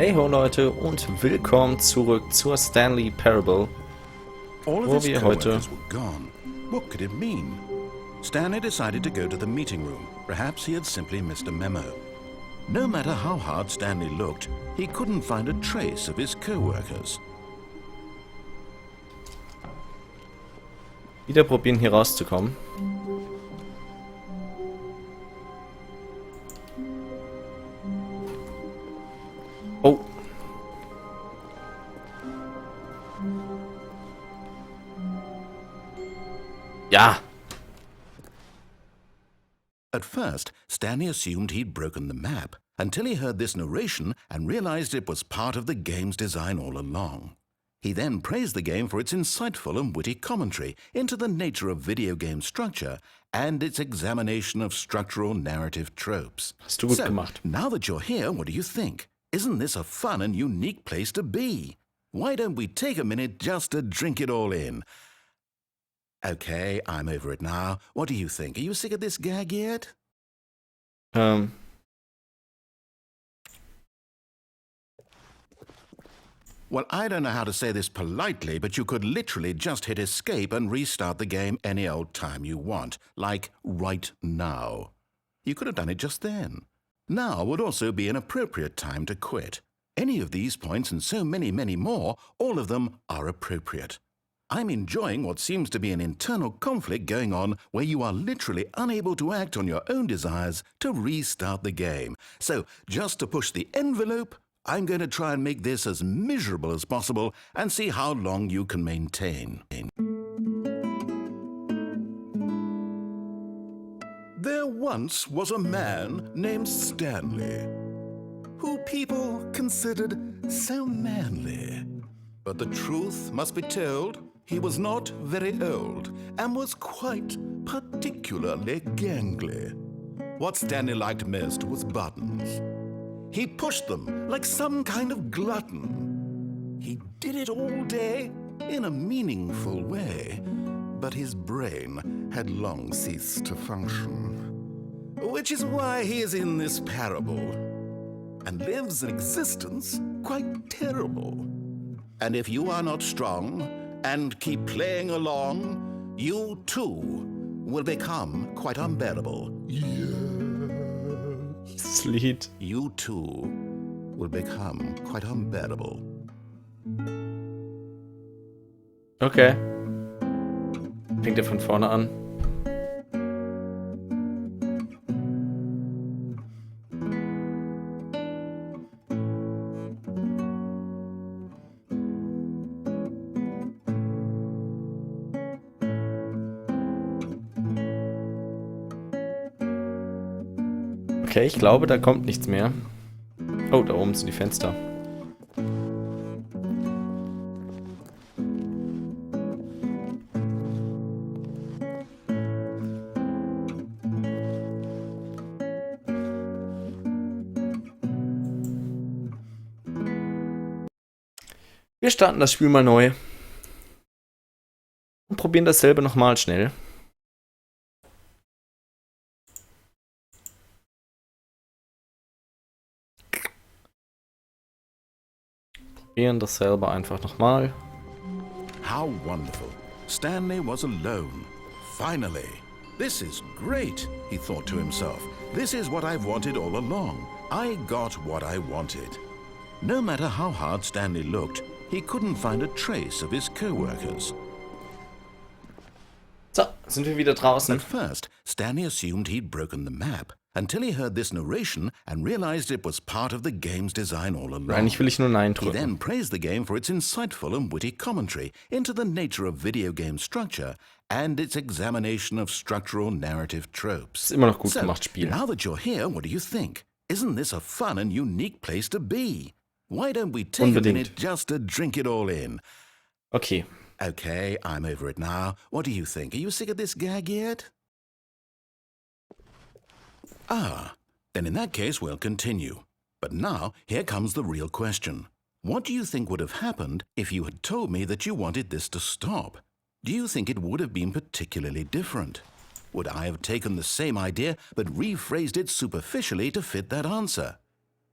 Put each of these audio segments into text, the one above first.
Hey ho Leute und willkommen zurück zur Stanley Parable, wo wir heute... What could it mean? Stanley decided to go to the meeting room. Perhaps he had simply missed a memo. No matter how hard Stanley looked, he couldn't find a trace of his co-workers. Wieder probieren hier rauszukommen. Oh. Ja. At first, Stanley assumed he'd broken the map, until he heard this narration and realized it was part of the game's design all along. He then praised the game for its insightful and witty commentary into the nature of video game structure and its examination of structural narrative tropes. Hast du gut gemacht. Now that you're here, what do you think? Isn't this a fun and unique place to be? Why don't we take a minute just to drink it all in? Okay, I'm over it now. What do you think? Are you sick of this gag yet? Well, I don't know how to say this politely, but you could literally just hit escape and restart the game any old time you want, like right now. You could have done it just then. Now would also be an appropriate time to quit. Any of these points and so many, many more, all of them are appropriate. I'm enjoying what seems to be an internal conflict going on where you are literally unable to act on your own desires to restart the game. So, just to push the envelope, I'm going to try and make this as miserable as possible and see how long you can maintain. There once was a man named Stanley, who people considered so manly. But the truth must be told, he was not very old and was quite particularly gangly. What Stanley liked most was buttons. He pushed them like some kind of glutton. He did it all day in a meaningful way, but his brain had long ceased to function. Which is why he is in this parable, and lives an existence quite terrible. And if you are not strong and keep playing along, you too will become quite unbearable. Das Lied. You too will become quite unbearable. Okay. Fängt er von vorne an. Okay, ich glaube, da kommt nichts mehr. Oh, da oben sind die Fenster. Wir starten das Spiel mal neu. Und probieren dasselbe nochmal schnell. Probieren dasselbe einfach nochmal. How wonderful. Stanley was alone. Finally. This is great, he thought to himself. This is what I've wanted all along. I got what I wanted. No matter how hard Stanley looked, he couldn't find a trace of his co-workers. So, sind wir wieder draußen. At first, Stanley assumed he'd broken the map, until he heard this narration and realized it was part of the game's design all along. Eigentlich will ich nur Nein He drücken. then praised the game for its insightful and witty commentary into the nature of video game structure and its examination of structural narrative tropes. Ist immer noch gut gemacht, Spiel. Now that you're here, what do you think? Isn't this a fun and unique place to be? Why don't we take a minute just to drink it all in? Okay. Okay, I'm over it now. What do you think? Are you sick of this gag yet? Ah, then in that case we'll continue. But now, here comes the real question. What do you think would have happened if you had told me that you wanted this to stop? Do you think it would have been particularly different? Would I have taken the same idea but rephrased it superficially to fit that answer?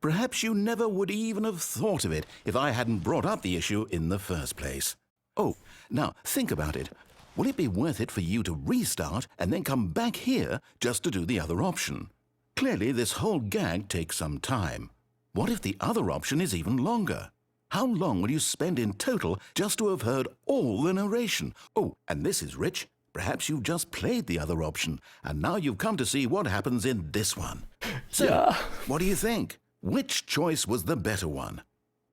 Perhaps you never would even have thought of it if I hadn't brought up the issue in the first place. Oh, now think about it. Will it be worth it for you to restart and then come back here just to do the other option? Clearly, this whole gag takes some time. What if the other option is even longer? How long will you spend in total just to have heard all the narration? Oh, and this is rich. Perhaps you've just played the other option, and now you've come to see what happens in this one. So, what do you think? Which choice was the better one?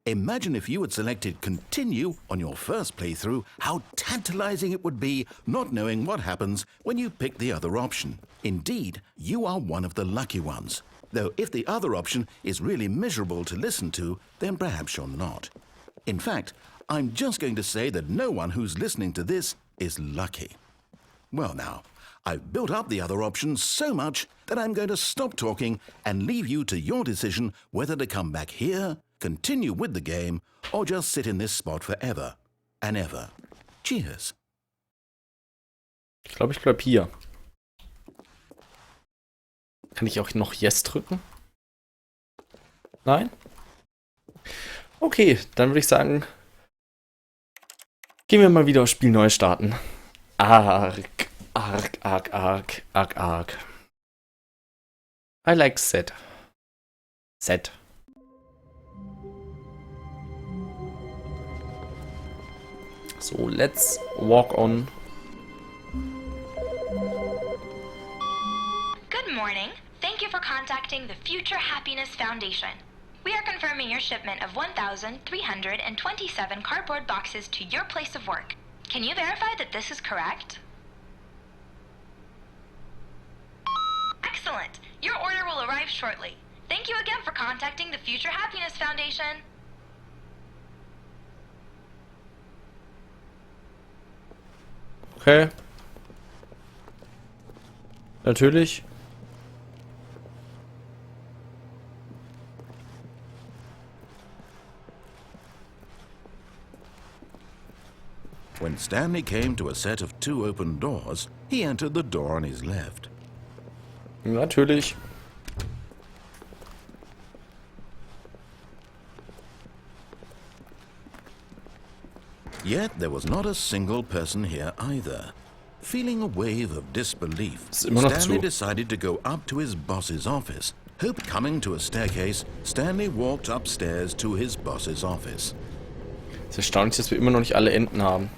Imagine if you had selected continue on your first playthrough, how tantalizing it would be not knowing what happens when you pick the other option. Indeed, you are one of the lucky ones. Though if the other option is really miserable to listen to, then perhaps you're not. In fact, I'm just going to say that no one who's listening to this is lucky. Well now, I've built up the other option so much that I'm going to stop talking and leave you to your decision whether to come back here, continue with the game, or just sit in this spot forever and ever. Cheers. Ich bleib hier. Kann ich auch noch Yes drücken? Nein? Okay, dann würde ich sagen, gehen wir mal wieder aufs Spiel neu starten. Arg. I like set. Set. So, let's walk on. Good morning. Thank you for contacting the Future Happiness Foundation. We are confirming your shipment of 1,327 cardboard boxes to your place of work. Can you verify that this is correct? Excellent. Your order will arrive shortly. Thank you again for contacting the Future Happiness Foundation. Okay. Natürlich. When Stanley came to a set of 2 open doors, he entered the door on his left. Natürlich. Yet there was not a single person here either. Feeling a wave of disbelief, Ist immer noch Stanley zu. decided to go up to his boss's office. Coming to a staircase, Stanley walked upstairs to his boss's office. Es ist erstaunlich, dass wir immer noch nicht alle Enden haben.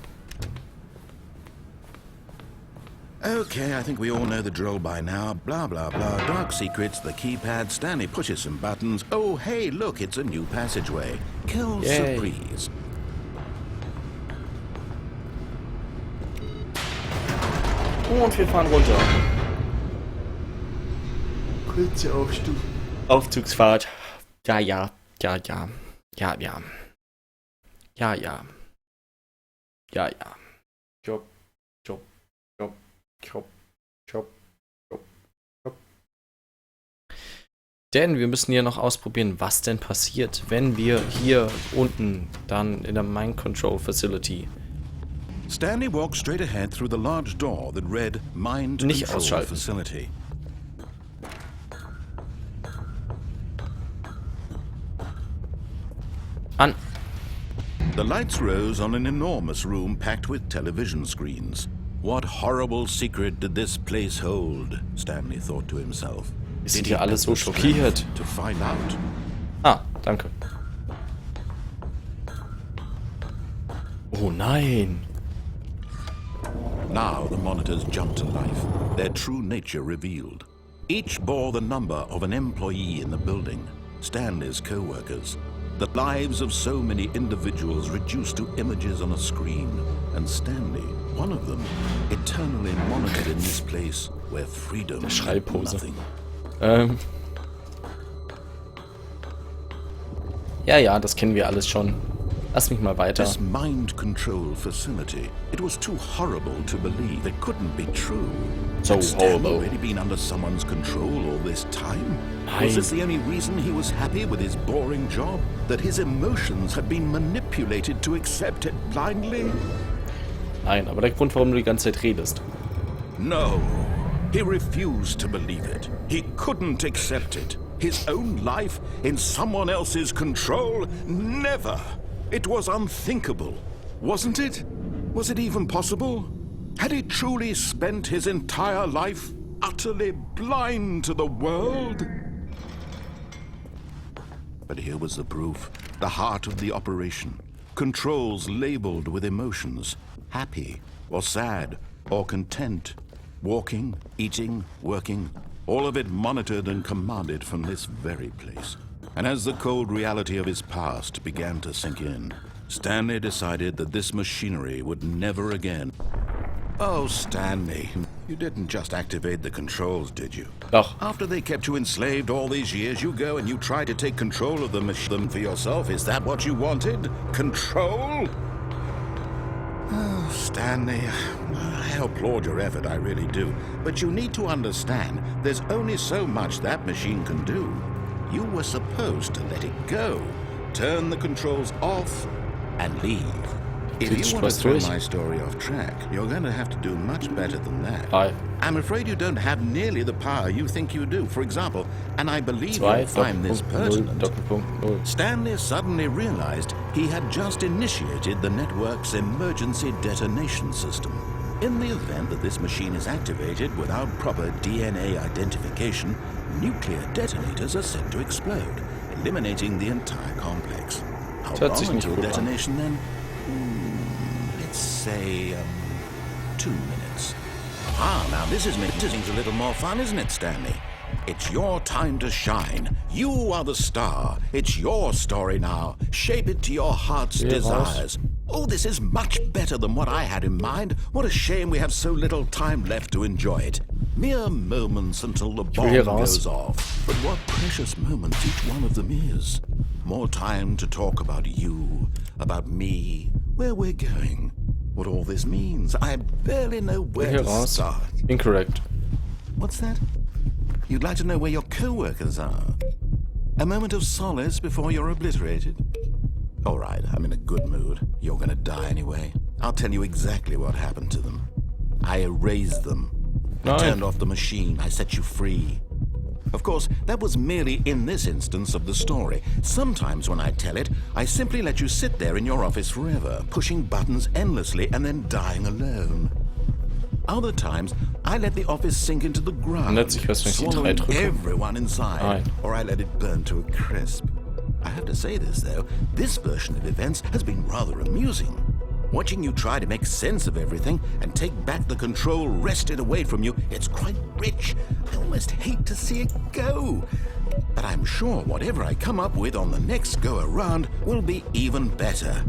Okay, I think we all know the drill by now. Blah, blah, blah. Dark secrets, the keypad. Stanley pushes some buttons. Oh, hey, look, it's a new passageway. Kill Yay. surprise. Und wir fahren runter. Kurze Aufzugsfahrt. Ja, ja. Ja, ja. Ja, ja. Ja, ja. Ja, ja. Job. Job. Job. Job. Job. Job. Job. Denn wir müssen hier noch ausprobieren, was denn passiert, wenn wir hier unten dann in der Mind Control Facility Stanley walked straight ahead through the large door that read Mind Nicht Control ausschalten. Facility. an. The lights rose on an enormous room packed with television screens. What horrible secret did this place hold? Stanley thought to himself. Wir sind Did hier he alle have so the schockiert. strength to find out? Ah, danke. Oh nein. Now the monitors jumped to life, their true nature revealed. Each bore the number of an employee in the building, Stanley's co-workers. The lives of so many individuals reduced to images on a screen, and Stanley, one of them, eternally monitored in this place where freedom meant Schreibpose. nothing. Ja, das kennen wir alles schon. Lass mich mal weiter. This mind control facility, it was too horrible to believe. It couldn't be true. So Had Stanley horrible. really been under someone's control all this time? Nein. Was this the only reason he was happy with his boring job? That his emotions had been manipulated to accept it blindly? Nein, aber der Grund, warum du die ganze Zeit redest. No. He refused to believe it. He couldn't accept it. His own life in someone else's control? Never! It was unthinkable, wasn't it? Was it even possible? Had he truly spent his entire life utterly blind to the world? But here was the proof, the heart of the operation. Controls labeled with emotions, happy or sad or content, walking, eating, working, all of it monitored and commanded from this very place. And as the cold reality of his past began to sink in, Stanley decided that this machinery would never again... Oh, Stanley, you didn't just activate the controls, did you? Doch. After they kept you enslaved all these years, you go and you try to take control of the machine for yourself. Is that what you wanted? Control? Oh, Stanley, I applaud your effort, I really do. But you need to understand, there's only so much that machine can do. You were supposed to let it go, turn the controls off, and leave. If you want to throw my story off track, you're going to have to do much better than that. I'm afraid you don't have nearly the power you think you do. For example, and I believe you'll find this pertinent, Stanley suddenly realized he had just initiated the network's emergency detonation system. In the event that this machine is activated without proper DNA identification, nuclear detonators are set to explode, eliminating the entire complex. How long until detonation then? Let's say 2 minutes. Now this is making things a little more fun, isn't it, Stanley? It's your time to shine. You are the star. It's your story now. Shape it to your heart's desires. Oh, this is much better than what I had in mind. What a shame we have so little time left to enjoy it. Mere moments until the bomb goes off. But what precious moments each one of them is. More time to talk about you, about me, where we're going, what all this means. I barely know where to start. Incorrect. What's that? You'd like to know where your co-workers are? A moment of solace before you're obliterated? All right, I'm in a good mood. You're gonna die anyway. I'll tell you exactly what happened to them. I erased them. I turned off the machine. I set you free. Of course, that was merely in this instance of the story. Sometimes when I tell it, I simply let you sit there in your office forever, pushing buttons endlessly and then dying alone. Other times, I let the office sink into the ground, swallowing everyone inside, or I let it burn to a crisp. I have to say this, though, this version of events has been rather amusing. Watching you try to make sense of everything and take back the control wrested away from you, it's quite rich. I almost hate to see it go. But I'm sure whatever I come up with on the next go-around will be even better.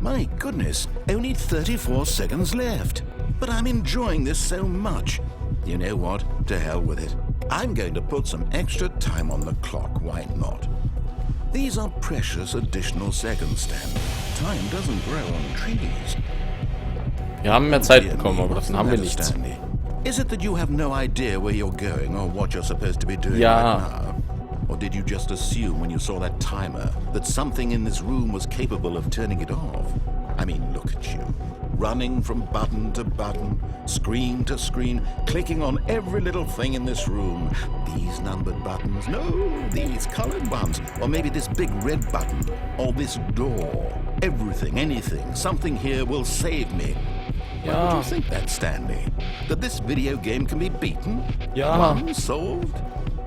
My goodness, only 34 seconds left. But I'm enjoying this so much. You know what? To hell with it. I'm going to put some extra time on the clock. Why not? These are precious additional seconds, Stanley. Time doesn't grow on trees. Wir haben mehr Zeit bekommen, aber davon haben wir nichts. Stanley. Is it that you have no idea where you're going or what you're supposed to be doing right now? Or did you just assume when you saw that timer that something in this room was capable of turning it off? I mean, look at you. Running from button to button, screen to screen, clicking on every little thing in this room. These numbered buttons, no, these colored ones. Or maybe this big red button, or this door. Everything, anything, something here will save me. Why would you think that, Stanley? That this video game can be beaten? Won, solved?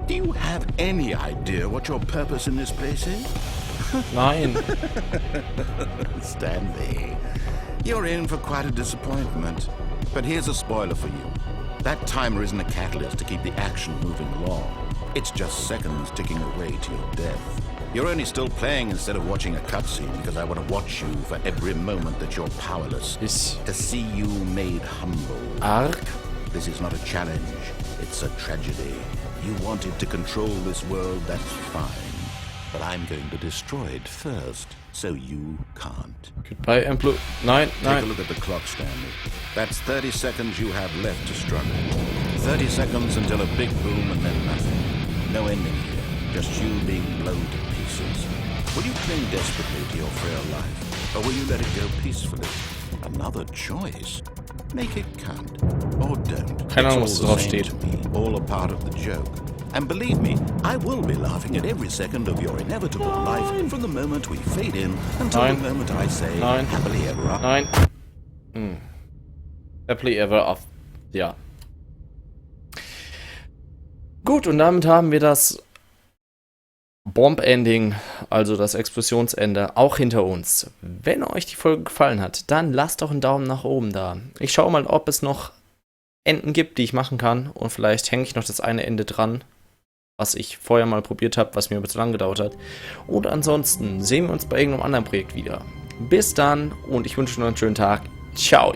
Do you have any idea what your purpose in this place is? Nein. Stanley, you're in for quite a disappointment. But here's a spoiler for you. That timer isn't a catalyst to keep the action moving along. It's just seconds ticking away to your death. You're only still playing instead of watching a cutscene because I want to watch you for every moment that you're powerless. To see you made humble. Arg? This is not a challenge. It's a tragedy. You wanted to control this world, that's fine. But I'm going to destroy it first, so you can't. Goodbye, Emplo. Nein, nein. Take a look at the clock, Stanley. That's 30 seconds you have left to struggle. 30 seconds until a big boom and then nothing. No ending here. Just you being blown to pieces. Will you cling desperately to your frail life? Or will you let it go peacefully? Another choice. Make it count. Or don't. Keine Ahnung, was It's all drauf the same steht. to me. All a part of the joke. And believe me, I will be laughing at every second of your inevitable life from the moment we fade in until the moment I say happily ever after. Nein. Happily ever after. Ja. Gut, und damit haben wir das Bomb-Ending, also das Explosionsende, auch hinter uns. Wenn euch die Folge gefallen hat, dann lasst doch einen Daumen nach oben da. Ich schaue mal, ob es noch Enden gibt, die ich machen kann. Und vielleicht hänge ich noch das eine Ende dran, was ich vorher mal probiert habe, was mir aber zu lang gedauert hat. Und ansonsten sehen wir uns bei irgendeinem anderen Projekt wieder. Bis dann und ich wünsche euch noch einen schönen Tag. Ciao.